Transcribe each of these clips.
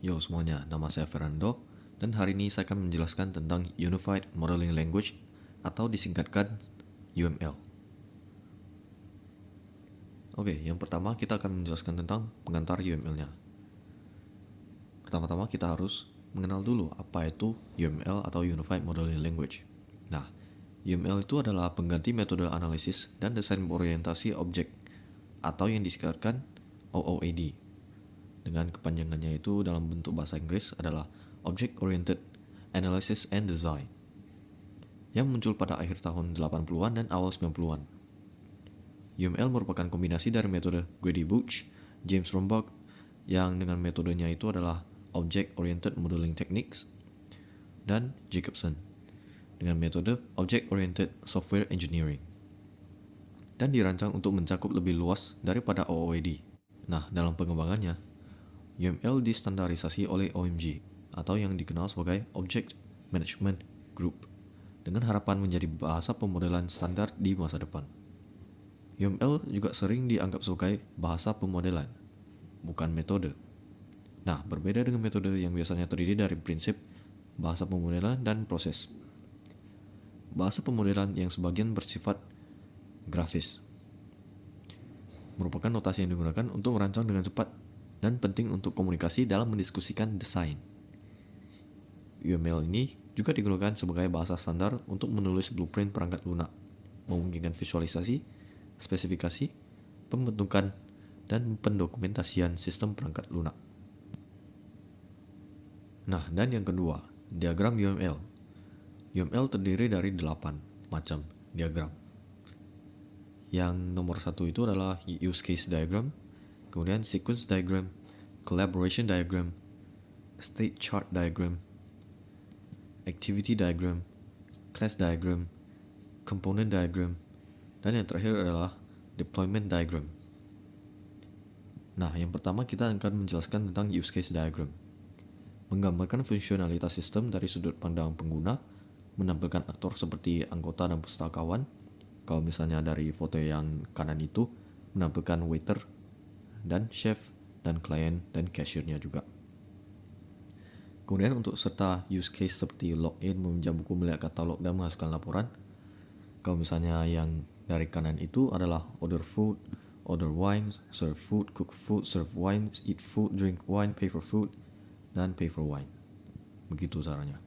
Yo semuanya, nama saya Fernando dan hari ini saya akan menjelaskan tentang Unified Modeling Language atau disingkatkan UML. Oke, yang pertama kita akan menjelaskan tentang pengantar UML-nya. Pertama-tama kita harus mengenal dulu apa itu UML atau Unified Modeling Language. Nah, UML itu adalah pengganti metode analisis dan desain berorientasi objek atau yang disingkatkan OOAD. Dengan kepanjangannya itu dalam bentuk bahasa Inggris adalah Object Oriented Analysis and Design, yang muncul pada akhir tahun 80-an dan awal 90-an. UML merupakan kombinasi dari metode Grady-Booch, James Rombach, yang dengan metodenya itu adalah Object Oriented Modeling Techniques, dan Jacobson dengan metode Object Oriented Software Engineering, dan dirancang untuk mencakup lebih luas daripada OOAD. Nah, dalam pengembangannya, UML distandarisasi oleh OMG atau yang dikenal sebagai Object Management Group dengan harapan menjadi bahasa pemodelan standar di masa depan. UML juga sering dianggap sebagai bahasa pemodelan, bukan metode. Nah, berbeda dengan metode yang biasanya terdiri dari prinsip, bahasa pemodelan, dan proses. Bahasa pemodelan yang sebagian bersifat grafis merupakan notasi yang digunakan untuk merancang dengan cepat dan penting untuk komunikasi dalam mendiskusikan desain. UML ini juga digunakan sebagai bahasa standar untuk menulis blueprint perangkat lunak, memungkinkan visualisasi, spesifikasi, pembentukan, dan pendokumentasian sistem perangkat lunak. Nah, dan yang kedua, diagram UML. UML terdiri dari 8 macam diagram. Yang nomor 1 itu adalah use case diagram, kemudian sequence diagram, collaboration diagram, state chart diagram, activity diagram, class diagram, component diagram, dan yang terakhir adalah deployment diagram. Nah, yang pertama kita akan menjelaskan tentang use case diagram. Menggambarkan fungsionalitas sistem dari sudut pandang pengguna, menampilkan aktor seperti anggota dan pustakawan. Kalau misalnya dari foto yang kanan itu menampilkan waiter dan chef dan klien dan cashiernya juga. Kemudian untuk serta use case seperti login, meminjam buku, melihat katalog, dan menghasilkan laporan. Kalau misalnya yang dari kanan itu adalah order food, order wine, serve food, cook food, serve wine, eat food, drink wine, pay for food, dan pay for wine. Begitu caranya.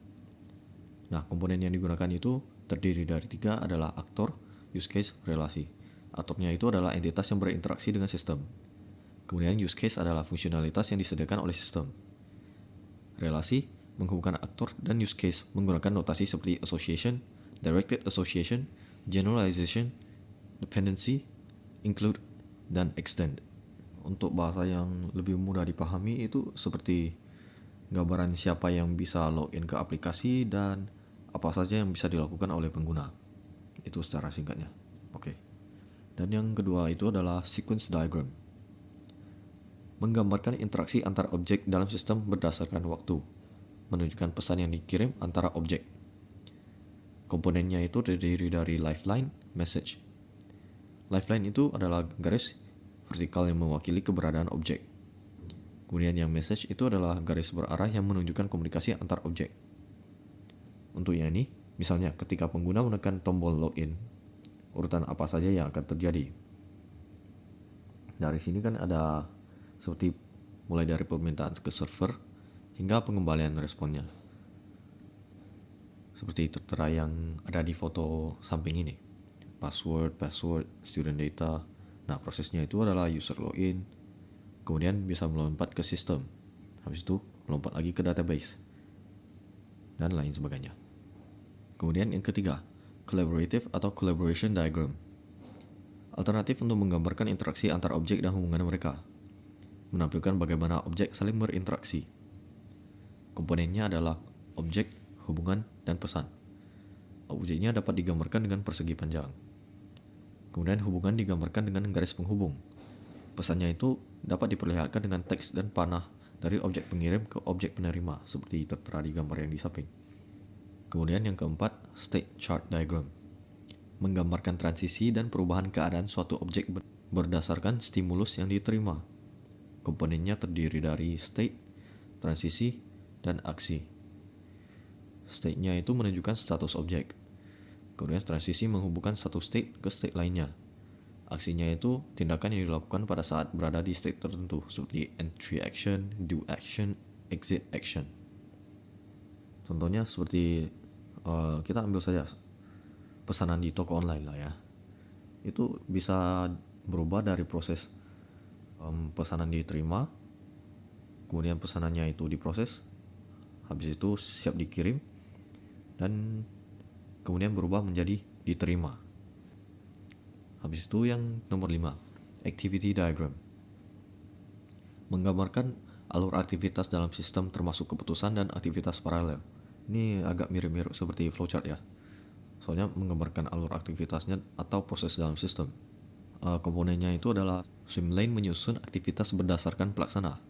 Nah, komponen yang digunakan itu terdiri dari 3 adalah aktor, use case, relasi. Aktornya itu adalah entitas yang berinteraksi dengan sistem. Kemudian use case adalah fungsionalitas yang disediakan oleh sistem. Relasi menghubungkan aktor dan use case menggunakan notasi seperti association, directed association, generalization, dependency, include, dan extend. Untuk bahasa yang lebih mudah dipahami itu seperti gambaran siapa yang bisa login ke aplikasi dan apa saja yang bisa dilakukan oleh pengguna. Itu secara singkatnya. Oke. Dan yang kedua itu adalah sequence diagram. Menggambarkan interaksi antar objek dalam sistem berdasarkan waktu, menunjukkan pesan yang dikirim antara objek. Komponennya itu terdiri dari lifeline, message. Lifeline itu adalah garis vertikal yang mewakili keberadaan objek. Kemudian yang message itu adalah garis berarah yang menunjukkan komunikasi antar objek. Untuk yang ini, misalnya ketika pengguna menekan tombol login, urutan apa saja yang akan terjadi. Dari sini kan ada seperti mulai dari permintaan ke server hingga pengembalian responnya. Seperti tertera yang ada di foto samping ini. Password, student data. Nah, prosesnya itu adalah user login, kemudian bisa melompat ke sistem. Habis itu melompat lagi ke database dan lain sebagainya. Kemudian yang ketiga, collaborative atau collaboration diagram. Alternatif untuk menggambarkan interaksi antar objek dan hubungan mereka. Menampilkan bagaimana objek saling berinteraksi. Komponennya adalah objek, hubungan, dan pesan. Objeknya dapat digambarkan dengan persegi panjang. Kemudian hubungan digambarkan dengan garis penghubung. Pesannya itu dapat diperlihatkan dengan teks dan panah dari objek pengirim ke objek penerima, seperti tertera di gambar yang di samping. Kemudian yang keempat, state chart diagram. Menggambarkan transisi dan perubahan keadaan suatu objek berdasarkan stimulus yang diterima. Komponennya terdiri dari state, transisi, dan aksi. State-nya itu menunjukkan status objek. Kemudian transisi menghubungkan satu state ke state lainnya. Aksinya itu tindakan yang dilakukan pada saat berada di state tertentu, seperti entry action, do action, exit action. Contohnya seperti kita ambil saja pesanan di toko online lah ya. Itu bisa berubah dari proses pesanan diterima, kemudian pesanannya itu diproses, habis itu siap dikirim, dan kemudian berubah menjadi diterima. Habis itu yang nomor 5, activity diagram. Menggambarkan alur aktivitas dalam sistem termasuk keputusan dan aktivitas paralel. Ini agak mirip-mirip seperti flowchart ya. Soalnya menggambarkan alur aktivitasnya atau proses dalam sistem. Komponennya itu adalah swim lane menyusun aktivitas berdasarkan pelaksana.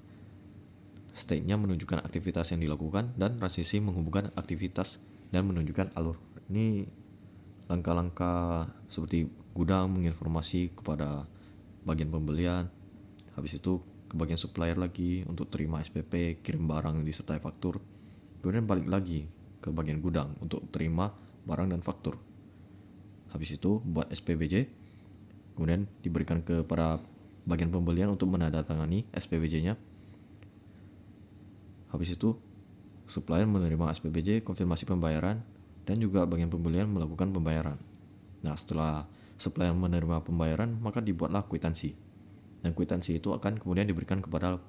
State-nya menunjukkan aktivitas yang dilakukan dan transisi menghubungkan aktivitas dan menunjukkan alur. Ini langkah-langkah seperti gudang menginformasi kepada bagian pembelian, habis itu ke bagian supplier lagi untuk terima SPP, kirim barang disertai faktur, kemudian balik lagi ke bagian gudang untuk terima barang dan faktur. Habis itu buat SPBJ, kemudian diberikan kepada bagian pembelian untuk menandatangani SPBJ-nya. Habis itu supplier menerima SPBJ, konfirmasi pembayaran, dan juga bagian pembelian melakukan pembayaran. Nah, setelah supplier menerima pembayaran, maka dibuatlah kwitansi. Dan kwitansi itu akan kemudian diberikan kepada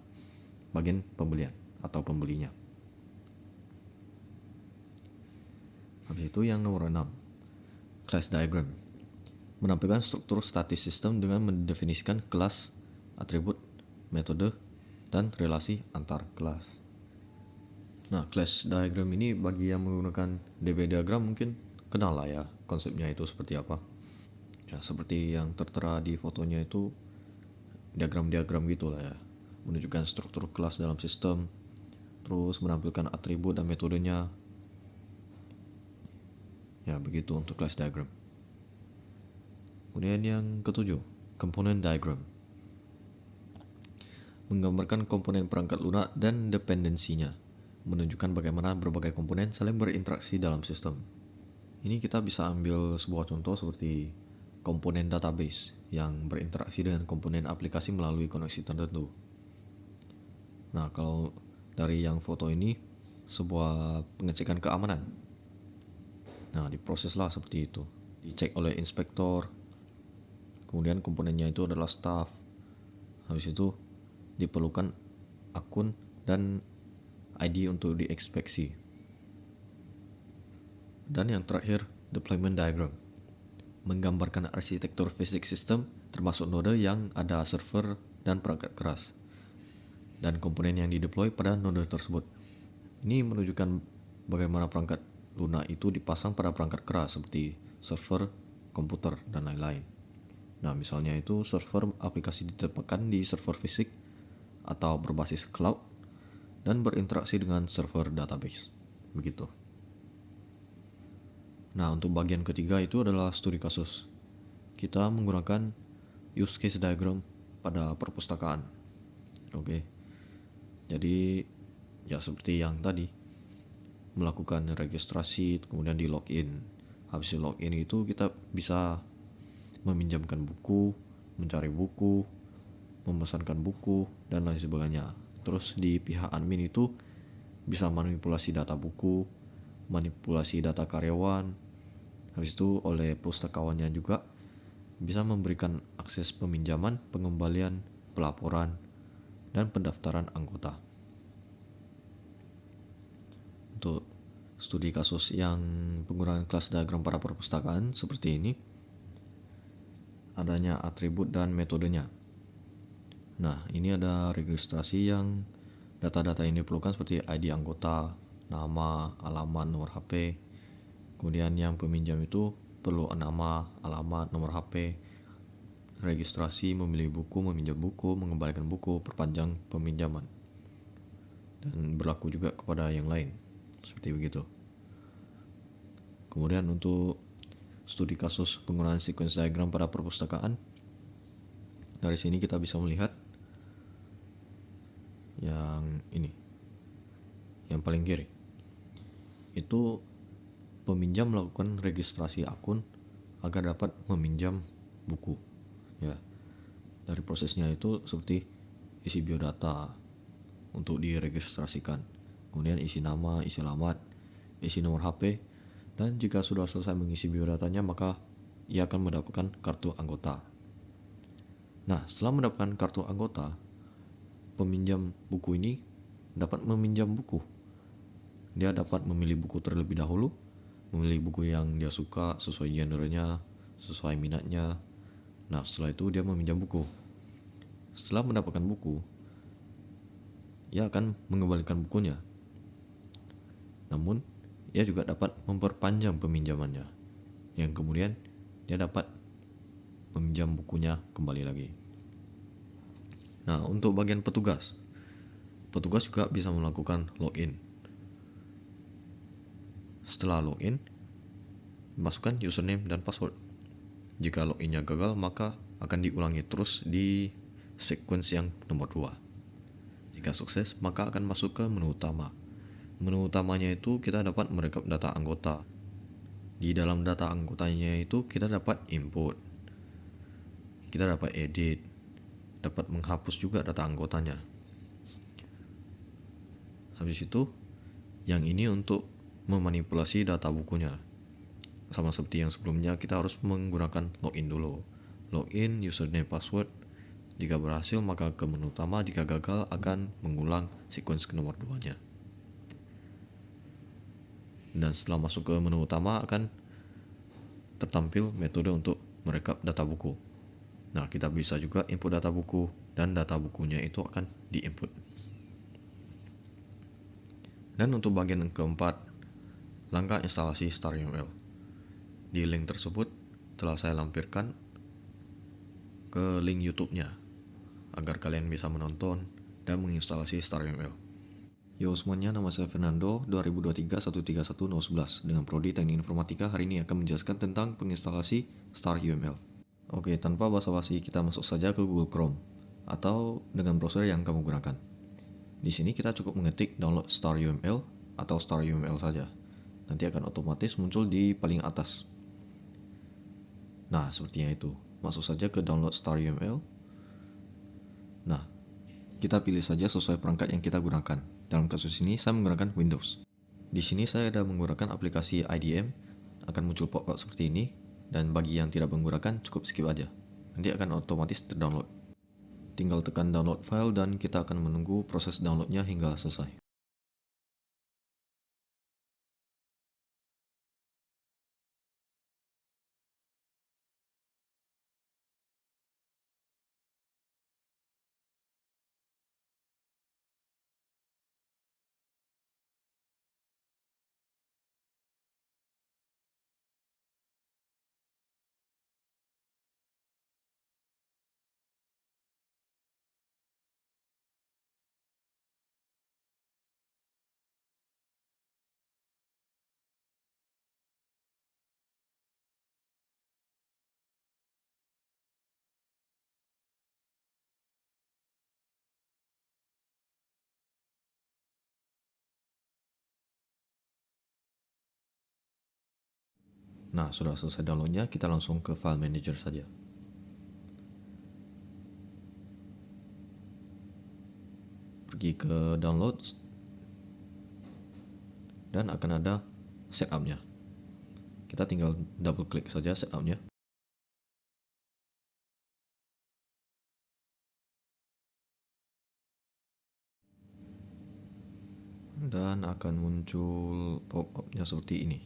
bagian pembelian atau pembelinya. Habis itu yang nomor 6, class diagram. Menampilkan struktur statis sistem dengan mendefinisikan kelas, atribut, metode, dan relasi antar kelas. Nah, class diagram ini bagi yang menggunakan DB diagram mungkin kenal lah ya konsepnya itu seperti apa. Ya, seperti yang tertera di fotonya itu diagram-diagram gitu lah ya. Menunjukkan struktur kelas dalam sistem, terus menampilkan atribut dan metodenya. Ya, begitu untuk class diagram. Kemudian yang ketujuh, component diagram. Menggambarkan komponen perangkat lunak dan dependensinya, menunjukkan bagaimana berbagai komponen saling berinteraksi dalam sistem. Ini kita bisa ambil sebuah contoh seperti komponen database yang berinteraksi dengan komponen aplikasi melalui koneksi tertentu. Nah, kalau dari yang foto ini sebuah pengecekan keamanan. Nah, diproseslah seperti itu. Dicek oleh inspektor. Kemudian komponennya itu adalah staff. Habis itu diperlukan akun dan ID untuk diinspeksi. Dan yang terakhir, deployment diagram. Menggambarkan arsitektur fisik sistem termasuk node yang ada server dan perangkat keras, dan komponen yang dideploy pada node tersebut. Ini menunjukkan bagaimana perangkat lunak itu dipasang pada perangkat keras seperti server, komputer, dan lain-lain. Nah, misalnya itu server aplikasi ditempatkan di server fisik atau berbasis cloud dan berinteraksi dengan server database. Begitu. Nah, untuk bagian ketiga itu adalah studi kasus. Kita menggunakan use case diagram pada perpustakaan. Oke. Jadi, ya seperti yang tadi, melakukan registrasi, kemudian di login. Habis di login itu kita bisa meminjamkan buku, mencari buku, memesankan buku, dan lain sebagainya. Terus di pihak admin itu bisa manipulasi data buku, manipulasi data karyawan. Habis itu oleh pustakawannya juga bisa memberikan akses peminjaman, pengembalian, pelaporan, dan pendaftaran anggota. Untuk studi kasus yang penggunaan kelas diagram pada perpustakaan seperti ini, adanya atribut dan metodenya. Nah, ini ada registrasi yang data-data ini diperlukan seperti ID anggota, nama, alamat, nomor HP. Kemudian yang peminjam itu perlu nama, alamat, nomor HP, registrasi, memilih buku, meminjam buku, mengembalikan buku, perpanjang peminjaman. Dan berlaku juga kepada yang lain. Seperti begitu. Kemudian untuk studi kasus penggunaan sequence diagram pada perpustakaan, dari sini kita bisa melihat yang ini. yang paling kiri. Itu peminjam melakukan registrasi akun agar dapat meminjam buku. Ya, dari prosesnya itu seperti isi biodata untuk diregistrasikan, kemudian isi nama, isi alamat, isi nomor HP, dan jika sudah selesai mengisi biodatanya maka ia akan mendapatkan kartu anggota. Nah, setelah mendapatkan kartu anggota, peminjam buku ini dapat meminjam buku. Dia dapat memilih buku terlebih dahulu, memilih buku yang dia suka sesuai genrenya, sesuai minatnya. Nah, setelah itu dia meminjam buku. Setelah mendapatkan buku, ia akan mengembalikan bukunya. Namun, ia juga dapat memperpanjang peminjamannya, yang kemudian dia dapat meminjam bukunya kembali lagi. Nah, untuk bagian petugas juga bisa melakukan login. Setelah login, masukkan username dan password. Jika loginnya gagal, maka akan diulangi terus di sequence yang nomor 2. Jika sukses, maka akan masuk ke menu utama. Menu utamanya itu kita dapat merekap data anggota. Di dalam data anggotanya itu kita dapat input, kita dapat edit, dapat menghapus juga data anggotanya. Habis itu, yang ini untuk memanipulasi data bukunya. Sama seperti yang sebelumnya, kita harus menggunakan login dulu. Login, username, password. Jika berhasil, maka ke menu utama. Jika gagal, akan mengulang sequence ke nomor 2-nya. Dan setelah masuk ke menu utama, akan tertampil metode untuk merekap data buku. Nah, kita bisa juga input data buku, dan data bukunya itu akan diinput. Dan untuk bagian keempat, langkah instalasi StarUML. Di link tersebut telah saya lampirkan ke link YouTube-nya agar kalian bisa menonton dan menginstalasi StarUML. Yo semuanya, nama saya Fernando, 2023-131-011 dengan Prodi Teknik Informatika. Hari ini akan menjelaskan tentang penginstalasi StarUML. Oke, tanpa basa-basi kita masuk saja ke Google Chrome atau dengan browser yang kamu gunakan. Di sini kita cukup mengetik download StarUML atau StarUML saja. Nanti akan otomatis muncul di paling atas. Nah, sepertinya itu. Masuk saja ke download StarUML. Nah, kita pilih saja sesuai perangkat yang kita gunakan. Dalam kasus ini saya menggunakan Windows. Di sini saya ada menggunakan aplikasi IDM, akan muncul pop-up seperti ini, dan bagi yang tidak menggunakan cukup skip aja. Nanti akan otomatis terdownload. Tinggal tekan download file dan kita akan menunggu proses downloadnya hingga selesai. Nah, sudah selesai downloadnya, kita langsung ke file manager saja. Pergi ke downloads dan akan ada setupnya. Kita tinggal double klik saja setupnya. Dan akan muncul pop-up-nya seperti ini.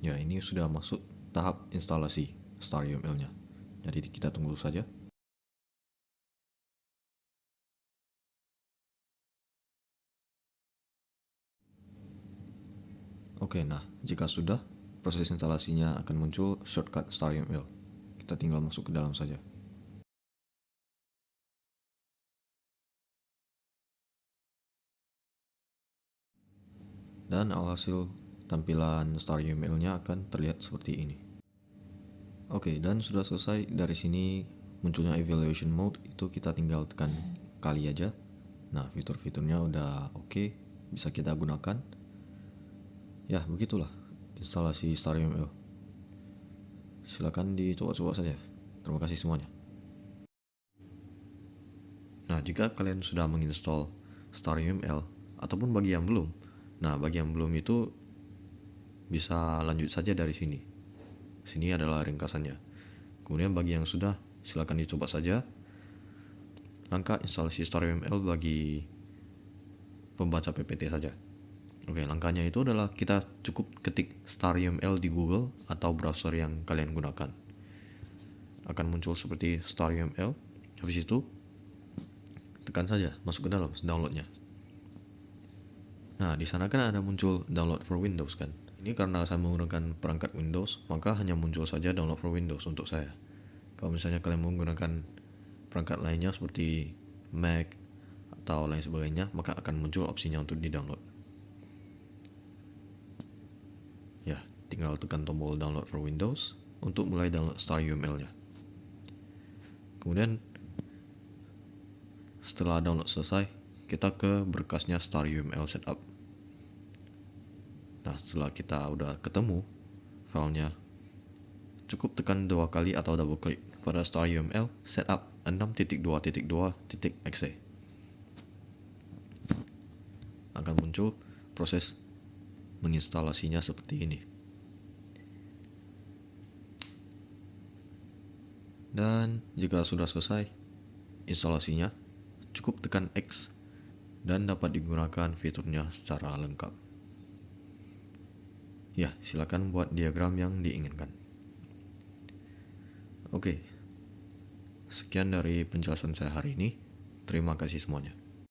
Ya, ini sudah masuk tahap instalasi StarUML-nya. Jadi kita tunggu saja. Oke, nah jika sudah, proses instalasinya akan muncul shortcut StarUML. Kita tinggal masuk ke dalam saja. Dan alhasil tampilan StarUML-nya akan terlihat seperti ini. Oke, dan sudah selesai. Dari sini munculnya evaluation mode, itu kita tinggal tekan kali aja. Nah, fitur-fiturnya udah oke. bisa kita gunakan. Ya, begitulah instalasi StarUML. Silakan dicoba-coba saja. Terima kasih semuanya. Nah, jika kalian sudah menginstall StarUML ataupun bagi yang belum, itu bisa lanjut saja dari sini. Sini adalah ringkasannya. Kemudian bagi yang sudah, silakan dicoba saja. Langkah instalasi StarUML bagi pembaca PPT saja. Oke, langkahnya itu adalah kita cukup ketik StarUML di Google atau browser yang kalian gunakan. Akan muncul seperti StarUML. Habis itu tekan saja masuk ke dalam downloadnya. Nah, di sana kan ada muncul download for Windows kan. Ini karena saya menggunakan perangkat Windows, maka hanya muncul saja download for Windows untuk saya. Kalau misalnya kalian menggunakan perangkat lainnya seperti Mac atau lain sebagainya, maka akan muncul opsinya untuk di-download. Ya, tinggal tekan tombol download for Windows untuk mulai download StarUML-nya. Kemudian setelah download selesai, kita ke berkasnya StarUML setup. Nah, setelah kita udah ketemu filenya, cukup tekan 2 kali atau double klik pada StarUML setup 6.2.2.exe. Akan muncul proses menginstalasinya seperti ini. Dan jika sudah selesai instalasinya, cukup tekan X dan dapat digunakan fiturnya secara lengkap. Ya, silakan buat diagram yang diinginkan. Oke, sekian dari penjelasan saya hari ini. Terima kasih semuanya.